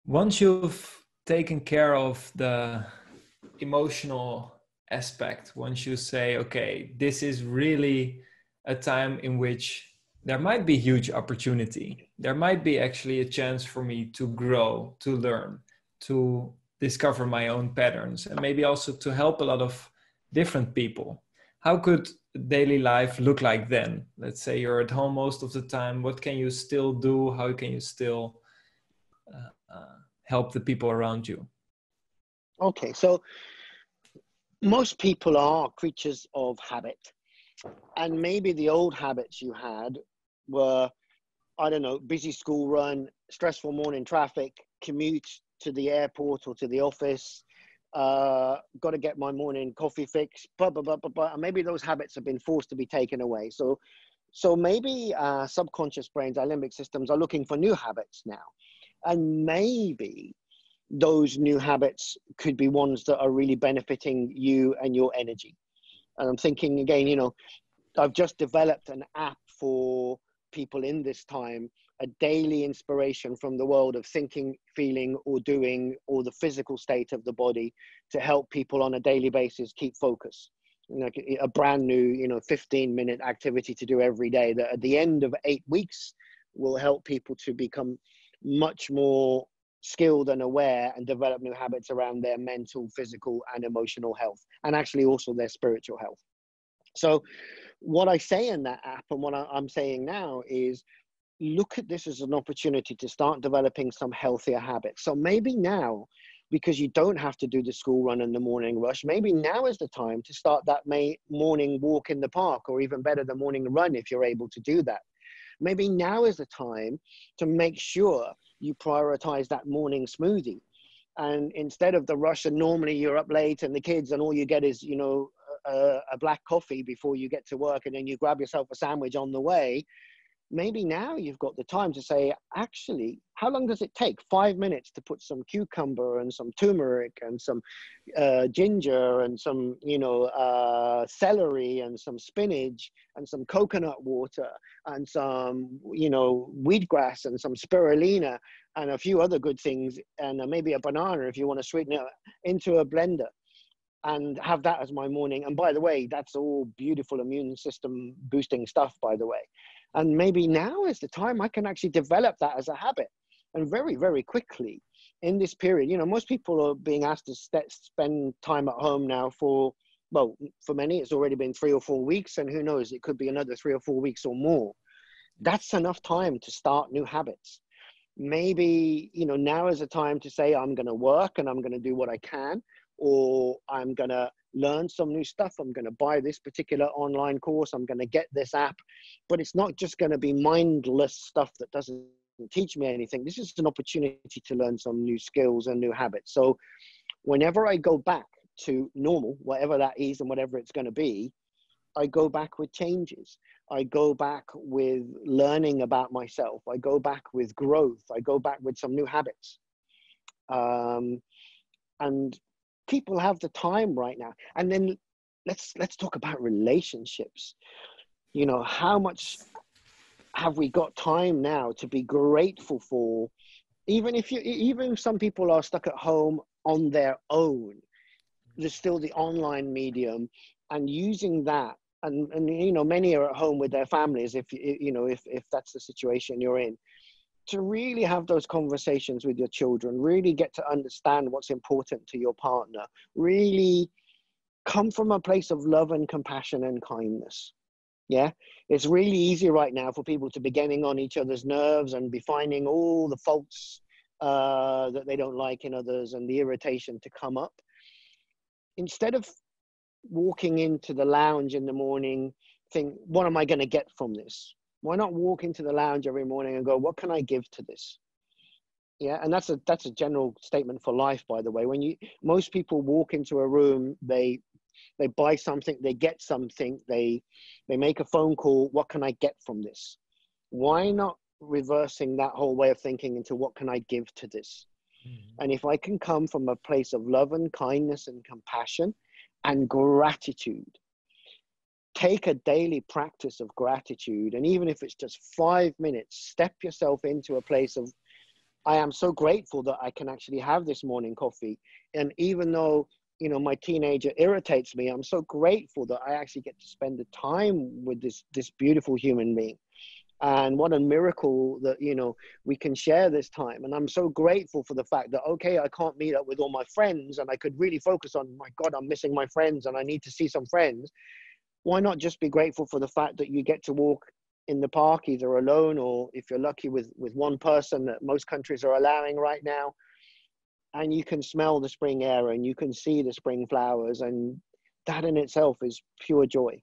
Once you've taken care of the emotional aspect, once you say, okay, this is really a time in which there might be huge opportunity, there might be actually a chance for me to grow, to learn, to discover my own patterns, and maybe also to help a lot of different people. How could daily life look like then? Let's say you're at home most of the time. What can you still do? How can you still help the people around you? Okay, so most people are creatures of habit. And maybe the old habits you had were, I don't know, busy school run, stressful morning traffic, commute to the airport or to the office, got to get my morning coffee fix, blah, blah, blah, blah, blah. And maybe those habits have been forced to be taken away. So maybe subconscious brains, our limbic systems are looking for new habits now. And maybe those new habits could be ones that are really benefiting you and your energy. And I'm thinking again, you know, I've just developed an app for people in this time, a daily inspiration from the world of thinking, feeling, or doing, or the physical state of the body to help people on a daily basis keep focus. Like a brand new, you know, 15-minute activity to do every day that at the end of 8 weeks will help people to become much more skilled and aware and develop new habits around their mental, physical, and emotional health, and actually also their spiritual health. So what I say in that app and what I'm saying now is look at this as an opportunity to start developing some healthier habits. So maybe now, because you don't have to do the school run and the morning rush, maybe now is the time to start that morning walk in the park, or even better, the morning run if you're able to do that. Maybe now is the time to make sure you prioritize that morning smoothie. And instead of the rush, and normally you're up late and the kids and all you get is, you know, a black coffee before you get to work, and then you grab yourself a sandwich on the way. Maybe now you've got the time to say, actually, how long does it take? 5 minutes to put some cucumber and some turmeric and some ginger and some, you know, celery and some spinach and some coconut water and some, you know, wheatgrass and some spirulina and a few other good things, and maybe a banana if you want to sweeten it, into a blender, and have that as my morning. And by the way, that's all beautiful immune system boosting stuff, by the way. And maybe now is the time I can actually develop that as a habit. And very, very quickly in this period, you know, most people are being asked to spend time at home now for, well, for many, it's already been 3 or 4 weeks. And who knows, it could be another 3 or 4 weeks or more. That's enough time to start new habits. Maybe, you know, now is a time to say, I'm going to work and I'm going to do what I can, or I'm going to learn some new stuff. I'm going to buy this particular online course. I'm going to get this app. But it's not just going to be mindless stuff that doesn't teach me anything. This is an opportunity to learn some new skills and new habits. So whenever I go back to normal, whatever that is and whatever it's going to be, I go back with changes. I go back with learning about myself. I go back with growth. I go back with some new habits. And people have the time right now. And then let's talk about relationships. You know, how much have we got time now to be grateful for? Even if some people are stuck at home on their own, there's still the online medium, and using that. And you know, many are at home with their families, if that's the situation you're in, to really have those conversations with your children, really get to understand what's important to your partner, really come from a place of love and compassion and kindness. Yeah, it's really easy right now for people to be getting on each other's nerves and be finding all the faults that they don't like in others and the irritation to come up. Instead of walking into the lounge in the morning, think, what am I going to get from this? Why not walk into the lounge every morning and go, what can I give to this? Yeah, and that's a general statement for life, by the way. When most people walk into a room, they buy something, they get something, they make a phone call. What can I get from this? Why not reversing that whole way of thinking into what can I give to this? Mm-hmm. And if I can come from a place of love and kindness and compassion and gratitude, take a daily practice of gratitude. And even if it's just 5 minutes, step yourself into a place of I am so grateful that I can actually have this morning coffee. And even though, you know, my teenager irritates me, I'm so grateful that I actually get to spend the time with this beautiful human being. And what a miracle that, you know, we can share this time. And I'm so grateful for the fact that, okay, I can't meet up with all my friends and I could really focus on, my God, I'm missing my friends and I need to see some friends. Why not just be grateful for the fact that you get to walk in the park either alone, or if you're lucky with one person that most countries are allowing right now, and you can smell the spring air and you can see the spring flowers, and that in itself is pure joy.